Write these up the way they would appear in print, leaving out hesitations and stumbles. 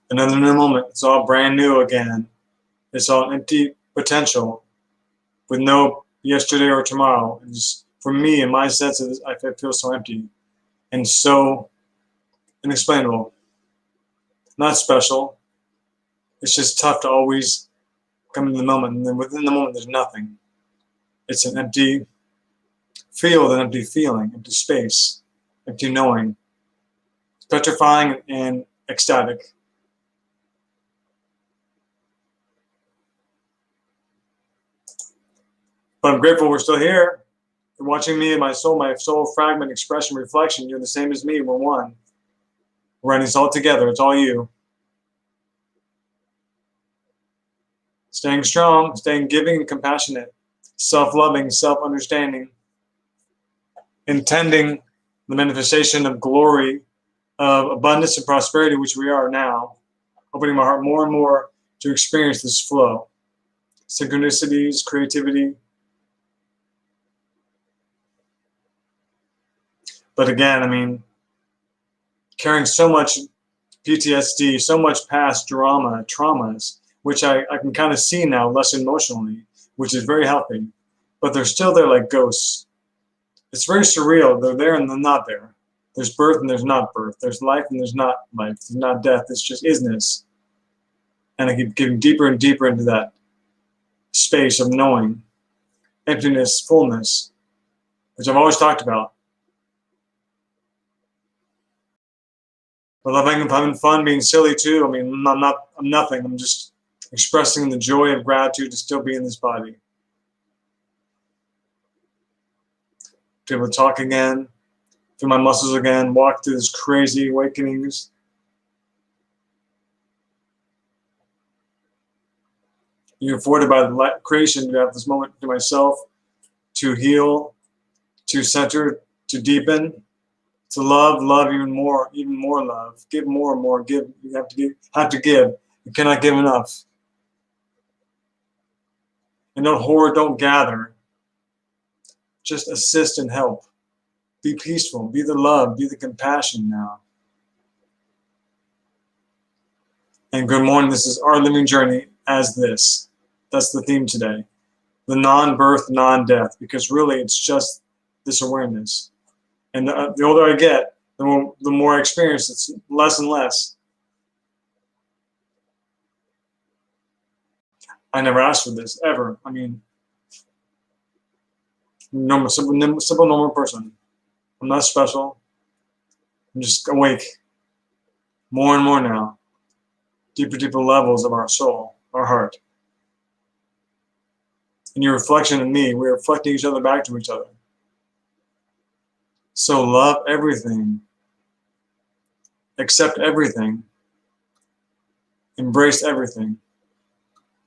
Another new moment. It's all brand new again. It's all empty potential with no yesterday or tomorrow. And just for me, in my sense, I feel so empty and so inexplainable. Not special. It's just tough to always come into the moment. And then within the moment, there's nothing. It's an empty field, an empty feeling, empty space, empty knowing. It's petrifying and ecstatic. But I'm grateful we're still here. You're watching me and my soul fragment, expression, reflection. You're the same as me. We're one. We're writing this all together. It's all you. Staying strong, staying giving and compassionate, self-loving, self-understanding, intending the manifestation of glory, of abundance and prosperity, which we are now, opening my heart more and more to experience this flow. Synchronicities, creativity. But again, I mean, carrying so much PTSD, so much past traumas, which I can kind of see now less emotionally, which is very healthy. But they're still there like ghosts. It's very surreal. They're there and they're not there. There's birth and there's not birth. There's life and there's not life. There's not death. It's just isness. And I keep getting deeper and deeper into that space of knowing, emptiness, fullness, which I've always talked about. But loving, having fun, being silly too. I mean, I'm nothing. I'm just expressing the joy of gratitude to still be in this body. To be able to talk again, feel my muscles again, walk through these crazy awakenings. You're afforded by the creation to have this moment to myself, to heal, to center, to deepen, to love even more love, give more and more, give. You have to give. You cannot give enough. And don't hoard, don't gather. Just assist and help. Be peaceful, be the love, be the compassion now. And good morning, this is our living journey as this. That's the theme today. The non-birth, non-death, because really it's just this awareness. And the older I get, the more I experience, it's less and less. I never asked for this, ever. I mean, normal, simple normal person. I'm not special. I'm just awake. More and more now. Deeper levels of our soul, our heart. And your reflection in me, we're reflecting each other back to each other. So love everything. Accept everything. Embrace everything.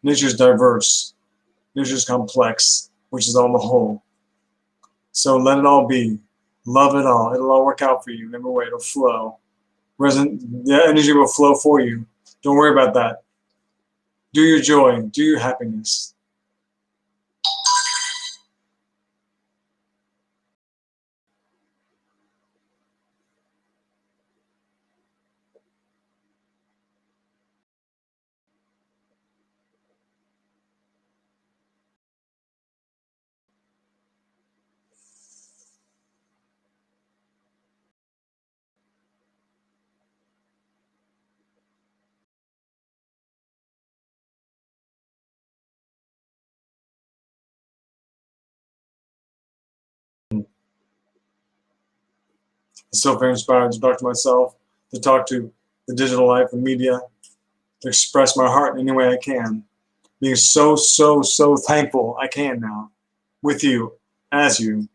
Nature's diverse. Nature's complex, which is all the whole. So let it all be. Love it all. It'll all work out for you in every way. It'll flow. The energy will flow for you. Don't worry about that. Do your joy. Do your happiness. I'm still very inspired to talk to myself, to talk to the digital life and media, to express my heart in any way I can. Being so thankful I can now, with you, as you.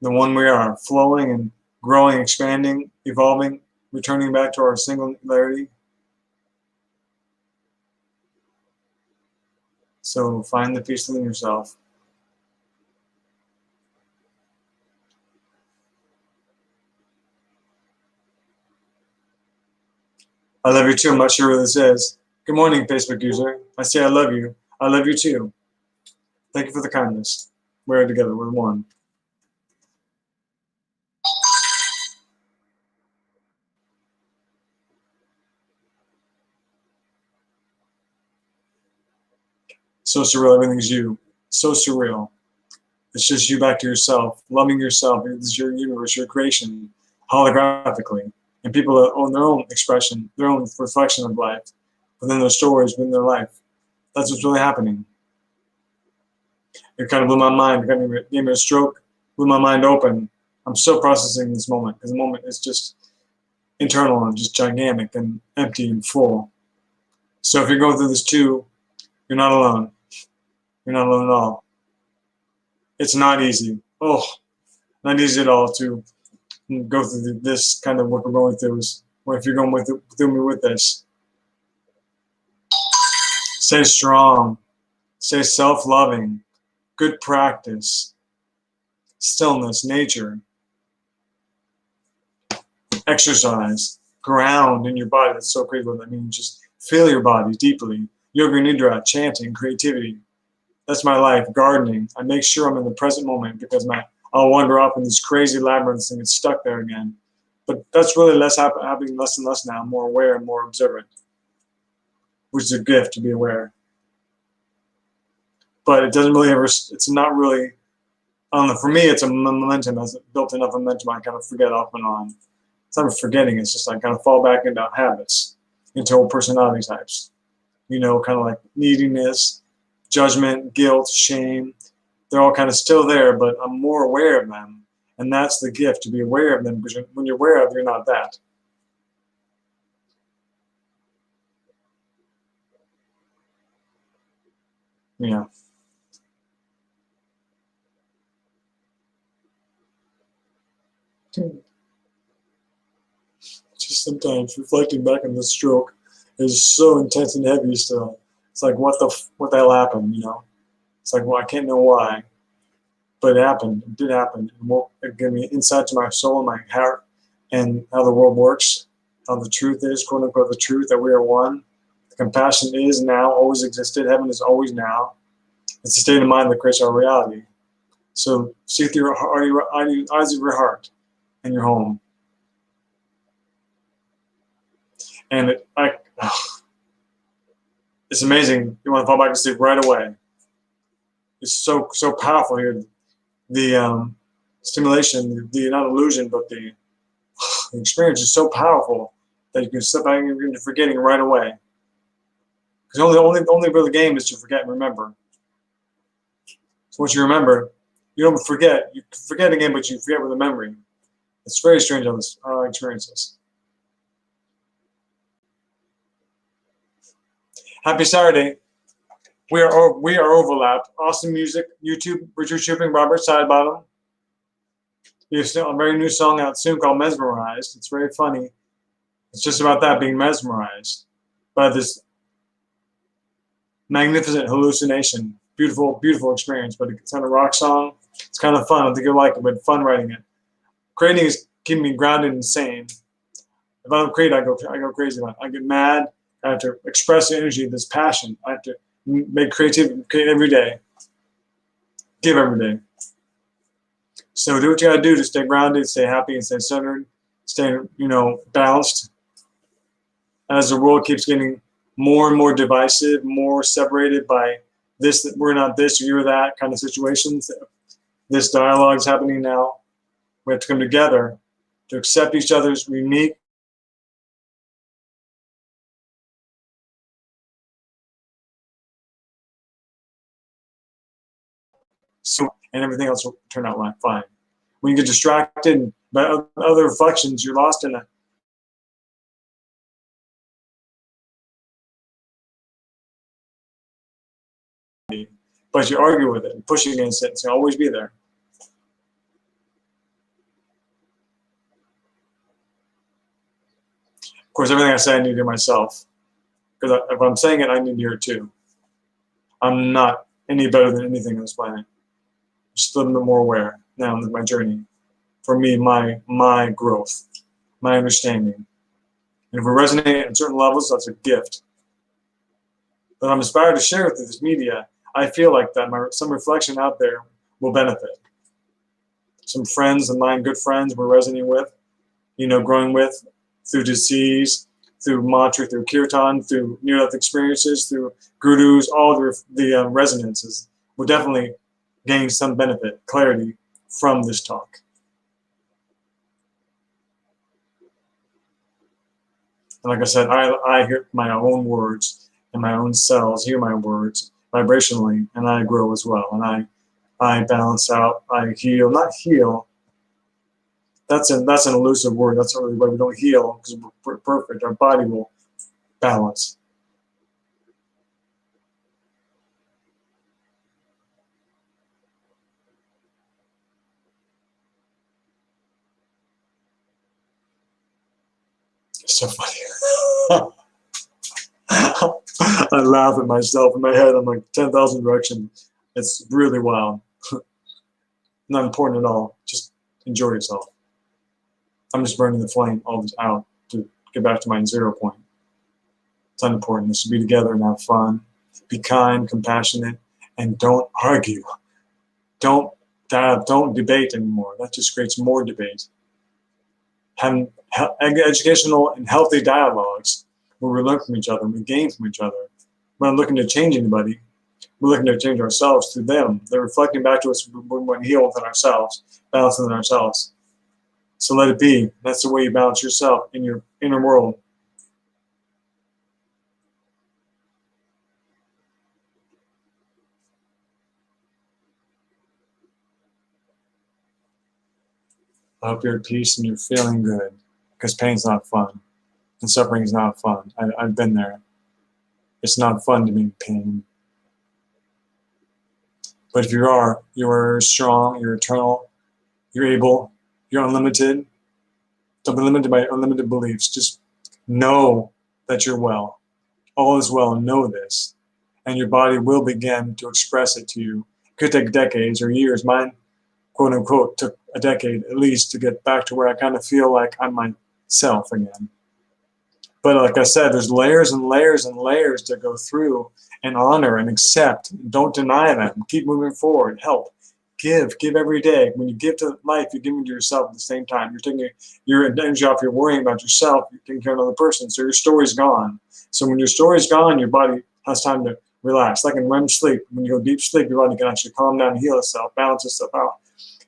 The one we are, flowing and growing, expanding, evolving, returning back to our singularity. So find the peace within yourself. I love you too. I'm not sure who this is. Good morning, Facebook user. I say I love you. I love you too. Thank you for the kindness. We're together. We're one. So surreal, everything's you. So surreal. It's just you back to yourself, loving yourself. It's your universe, your creation, holographically. And people own their own expression, their own reflection of life, within their stories, within their life. That's what's really happening. It kind of blew my mind. It kind of gave me a stroke, blew my mind open. I'm still processing this moment because the moment is just internal and just gigantic and empty and full. So if you're going through this too, you're not alone. You're not alone at all. It's not easy. Oh, not easy at all to go through this kind of what we're going through. If you're going through me with this, stay strong, stay self-loving, good practice, stillness, nature, exercise, ground in your body. That's so crazy what that means. Just feel your body deeply. Yoga nidra, chanting, creativity. That's my life. Gardening. I make sure I'm in the present moment because I'll wander off in this crazy labyrinth and get stuck there again. But that's really happening less and less now. I'm more aware and more observant, which is a gift to be aware. But it doesn't really ever. It's not really. I don't know. For me, it's a momentum. As built enough momentum, I kind of forget off and on. It's not forgetting. It's just I kind of fall back into habits, into old personality types. Kind of like neediness, judgment, guilt, shame. They're all kind of still there, but I'm more aware of them. And that's the gift, to be aware of them, because when you're aware of, you're not that. Yeah. Just sometimes reflecting back on the stroke is so intense and heavy still. It's like, what the hell happened, It's like, well, I can't know why. But it happened. It did happen. It gave me insight to my soul, my heart, and how the world works, how the truth is, quote unquote, the truth that we are one. The compassion is now, always existed. Heaven is always now. It's a state of mind that creates our reality. So see through your eyes of your heart and your home. And it's amazing. You want to fall back to sleep right away. It's so powerful here. The stimulation, the not illusion, but the experience is so powerful that you can slip back into forgetting right away. Because only real game is to forget and remember. So once you remember, you don't forget. You forget again, but you forget with a memory. It's very strange how I experience this. Happy Saturday. We are overlapped. Awesome music. YouTube, Richard Schooping, Robert Sidebottom. There's a very new song out soon called Mesmerized. It's very funny. It's just about that, being mesmerized by this magnificent hallucination. Beautiful, beautiful experience, but it's kind of a rock song. It's kind of fun. I think you'll like it, but fun writing it. Creating is keeping me grounded and sane. If I don't create, I go crazy. I get mad. I have to express the energy, this passion. I have to make create every day. Give every day. So do what you gotta do to stay grounded, stay happy, and stay centered, stay, balanced. As the world keeps getting more and more divisive, more separated by this, that we're not this or you're that kind of situations. This dialogue is happening now. We have to come together to accept each other's unique and everything else will turn out fine. When you get distracted by other reflections, you're lost in but you argue with it and push against it. It's going to always be there. Of course, everything I say, I need to hear myself. Because if I'm saying it, I need to hear it too. I'm not any better than anything on this planet. Just a little bit more aware now in my journey. For me, my growth, my understanding. And if we resonate at certain levels, that's a gift. But I'm inspired to share with this media. I feel like that some reflection out there will benefit. Some friends of mine, good friends, we're resonating with, growing with through disease, through mantra, through kirtan, through near-death experiences, through gurus, all the resonances will definitely gain some benefit, clarity from this talk. And like I said, I hear my own words, and my own cells hear my words vibrationally, and I grow as well. And I balance out, I heal, not heal. That's an elusive word. That's not really why we don't heal, because we're perfect. Our body will balance. It's so funny. I laugh at myself in my head. I'm like 10,000 directions. It's really wild. Not important at all. Just enjoy yourself. I'm just burning the flame all this out to get back to my 0 point. It's unimportant. It's to be together and have fun. Be kind, compassionate, and don't argue. Don't debate anymore. That just creates more debate. Have educational and healthy dialogues where we learn from each other and we gain from each other. We're not looking to change anybody. We're looking to change ourselves through them. They're reflecting back to us when we heal within ourselves, balance within ourselves. So let it be. That's the way you balance yourself in your inner world. I hope you're at peace and you're feeling good, because pain's not fun and suffering is not fun. I've been there. It's not fun to be in pain. But if you are strong, you're eternal, you're able, you're unlimited. Don't be limited by unlimited beliefs. Just know that you're well. All is well, and know this. And your body will begin to express it to you. It could take decades or years. Mine, quote unquote, took a decade at least to get back to where I kind of feel like I'm myself again. But like I said, there's layers and layers and layers to go through and honor and accept. Don't deny them. Keep moving forward. Help. Give every day. When you give to life, you're giving to yourself at the same time. You're taking your energy off. You're worrying about yourself. You're taking care of another person. So your story's gone. So when your story's gone, your body has time to relax. Like in REM sleep, when you go deep sleep, your body can actually calm down and heal itself, balance itself out.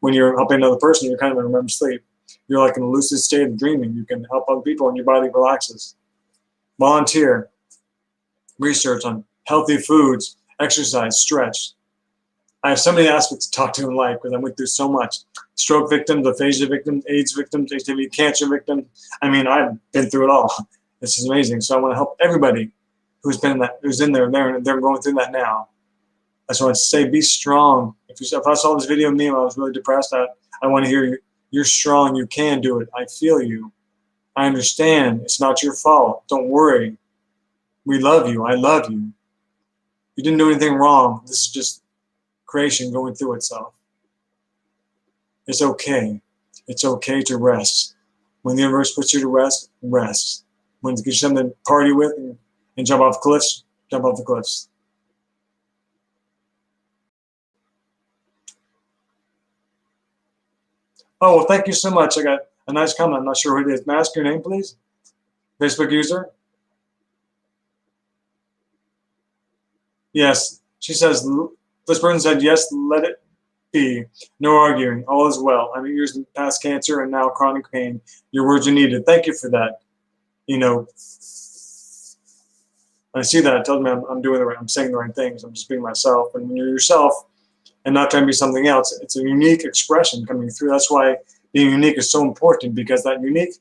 When you're helping another person, you're kind of in REM sleep. You're like in a lucid state of dreaming. You can help other people and your body relaxes. Volunteer. Research on healthy foods, exercise, stretch. I have so many aspects to talk to in life because I went through so much. Stroke victims, aphasia victims, AIDS victims, HIV, cancer victims. I mean, I've been through it all. This is amazing. So I want to help everybody who's in there, and they're going through that now. I just want to say, be strong. If I saw this video of me when I was really depressed, I want to hear you. You're strong. You can do it. I feel you. I understand. It's not your fault. Don't worry. We love you. I love you. You didn't do anything wrong. This is just creation going through itself. It's okay. It's okay to rest. When the universe puts you to rest, rest. When it gives you something to party with and jump off cliffs, jump off the cliffs. Oh, well, thank you so much. I got a nice comment. I'm not sure who it is. May I ask your name, please? Facebook user? Yes. She says, this person said, yes, let it be. No arguing. All is well. I'm years past cancer and now chronic pain. Your words are needed. Thank you for that. You know, I see that. It tells me I'm doing the right, I'm saying the right things. I'm just being myself. And when you're yourself and not trying to be something else, it's a unique expression coming through. That's why being unique is so important, because that unique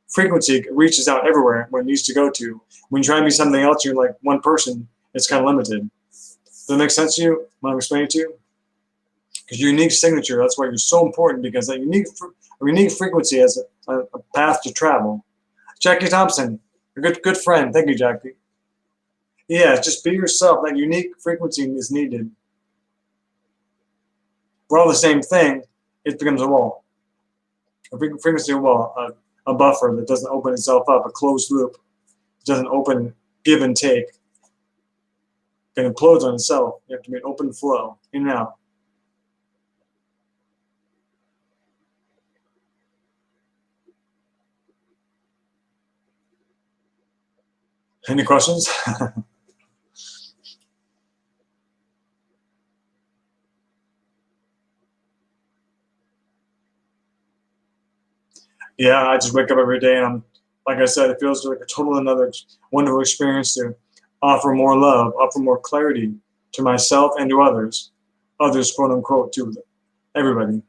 frequency reaches out everywhere where it needs to go to. When you try to be something else, you're like one person, it's kind of limited. Does that make sense to you when I'm explaining to you? Because your unique signature, that's why you're so important, because that unique frequency has a path to travel. Jackie Thompson, a good friend. Thank you, Jackie. Yeah, just be yourself. That unique frequency is needed. We're all the same thing. It becomes a wall. A frequency wall, a buffer that doesn't open itself up, a closed loop. It doesn't open, give and take. It implodes on itself. You have to be an open flow, in and out. Any questions? Yeah, I just wake up every day and I'm, like I said, it feels like a total another wonderful experience to offer more love, offer more clarity to myself and to others, quote unquote, to everybody.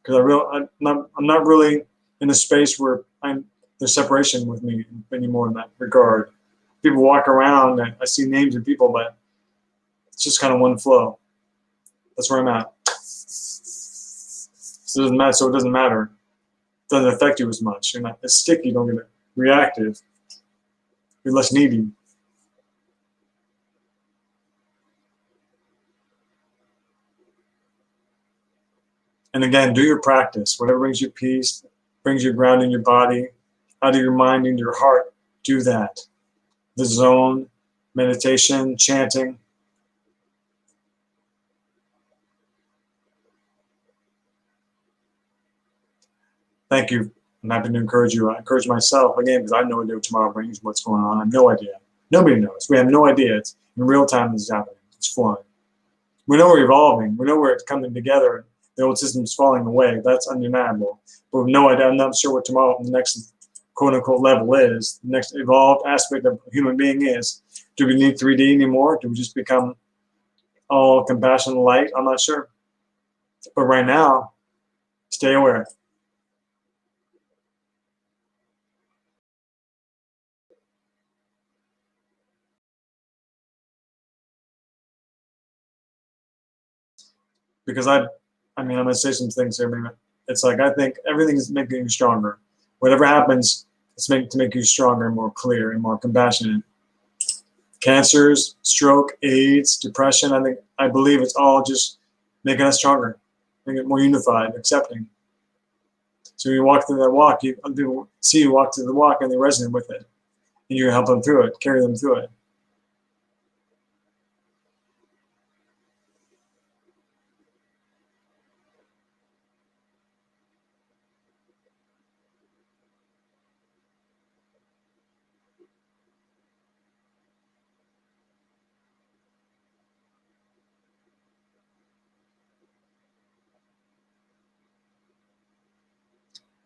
Because I'm not really in a space where there's separation with me anymore in that regard. People walk around and I see names of people, but it's just kind of one flow. That's where I'm at. So it doesn't matter. So it doesn't matter. It doesn't affect you as much. You're not as sticky. You don't get reactive. You're less needy. And again, do your practice. Whatever brings you peace, brings you ground in your body, out of your mind, into your heart. Do that. The zone, meditation, chanting. Thank you. I'm happy to encourage you. I encourage myself again because I have no idea what tomorrow brings, what's going on. I have no idea. Nobody knows. We have no idea. It's in real time this is happening. It's flowing. We know we're evolving. We know we're coming together. The old system's falling away. That's undeniable. But with no idea, I'm not sure what tomorrow the next quote unquote level is. The next evolved aspect of a human being is. Do we need 3D anymore? Do we just become all compassion and light? I'm not sure. But right now, stay aware. Because I mean, I'm gonna say some things here. It's like I think everything is making you stronger. Whatever happens, it's meant to make you stronger, more clear, and more compassionate. Cancers, stroke, AIDS, depression. I believe it's all just making us stronger, making it more unified, accepting. So when you walk through that walk, people see you walk through the walk and they resonate with it, and you help them through it, carry them through it.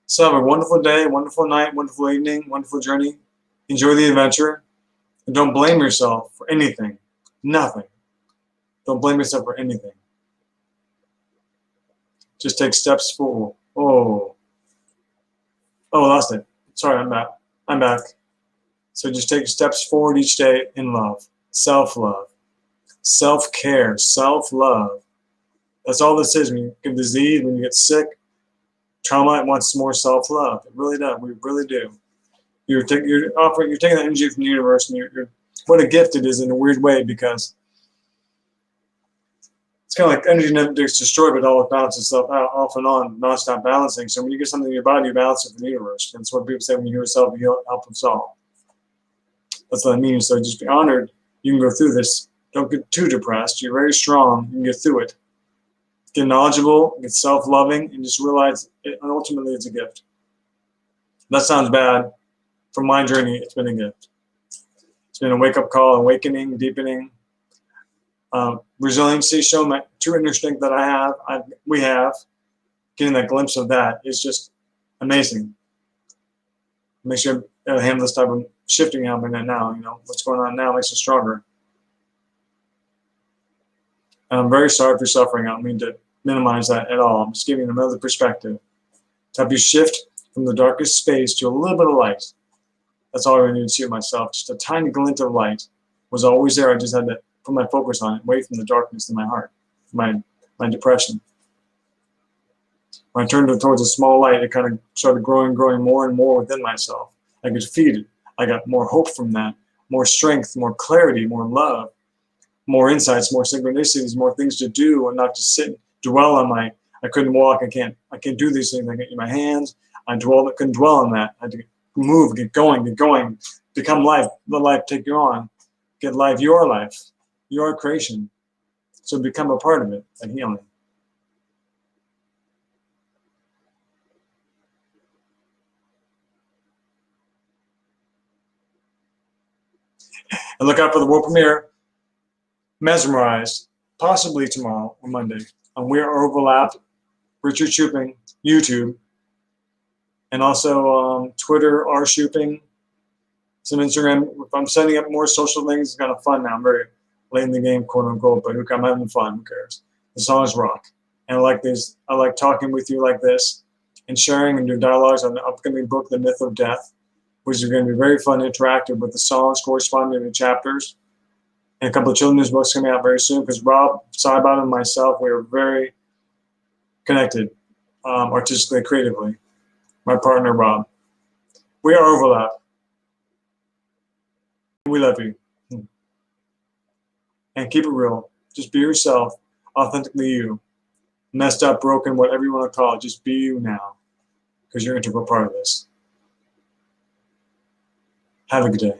So have a wonderful day, wonderful night, wonderful evening, wonderful journey. Enjoy the adventure, and don't blame yourself for anything, nothing. Don't blame yourself for anything. Just take steps forward. Oh, I lost it. Sorry, I'm back. I'm back. So just take steps forward each day in love, self-love, self-care, self-love. That's all this is. When you get disease, when you get sick, trauma, it wants more self-love. It really does. We really do. You're taking that energy from the universe, and what a gift it is in a weird way, because it's kind of like energy never gets destroyed, but it always balances itself out, off and on, non-stop balancing. So when you get something in your body, you balance it from the universe. That's what people say: when you hear yourself, you help us all. That's what I mean. So just be honored. You can go through this. Don't get too depressed. You're very strong. You can get through it. Get knowledgeable, get self-loving, and just realize ultimately it's a gift. That sounds bad. For my journey, it's been a gift. It's been a wake-up call, awakening, deepening. Resiliency, showing my true inner strength that we have. Getting that glimpse of that is just amazing. Make sure to handle this type of shifting happening now. What's going on now makes us stronger. And I'm very sorry for suffering. I don't mean to minimize that at all. I'm just giving another perspective to help you shift from the darkest space to a little bit of light. That's all I really need to see of myself. Just a tiny glint of light was always there. I just had to put my focus on it, away from the darkness in my heart, my depression. When I turned it towards a small light, it kind of started growing more and more within myself. I could feed it. I got more hope from that, more strength, more clarity, more love, more insights, more synchronicities, more things to do, and not just sit and dwell on I couldn't walk, I can't do these things. I can't use my hands. I couldn't dwell on that. I had to move, get going, become life, let life take you on. Get life, your creation. So become a part of it and healing. And look out for the world premiere, Mesmerized, possibly tomorrow or Monday, on We Are Overlapped, Richard Schooping, YouTube, and also Twitter, R Schooping, some Instagram. If I'm setting up more social things, it's kind of fun now. I'm very late in the game, quote unquote, but I'm having fun. Who cares? The songs rock. And I like this. I like talking with you like this and sharing and doing dialogues on the upcoming book, The Myth of Death, which is going to be very fun and interactive with the songs corresponding to chapters. And a couple of children's books coming out very soon because Rob Seibot and myself, we are very connected artistically, creatively. My partner, Rob. We are Overlap. We love you. And keep it real. Just be yourself, authentically you. Messed up, broken, whatever you want to call it. Just be you now because you're an integral part of this. Have a good day.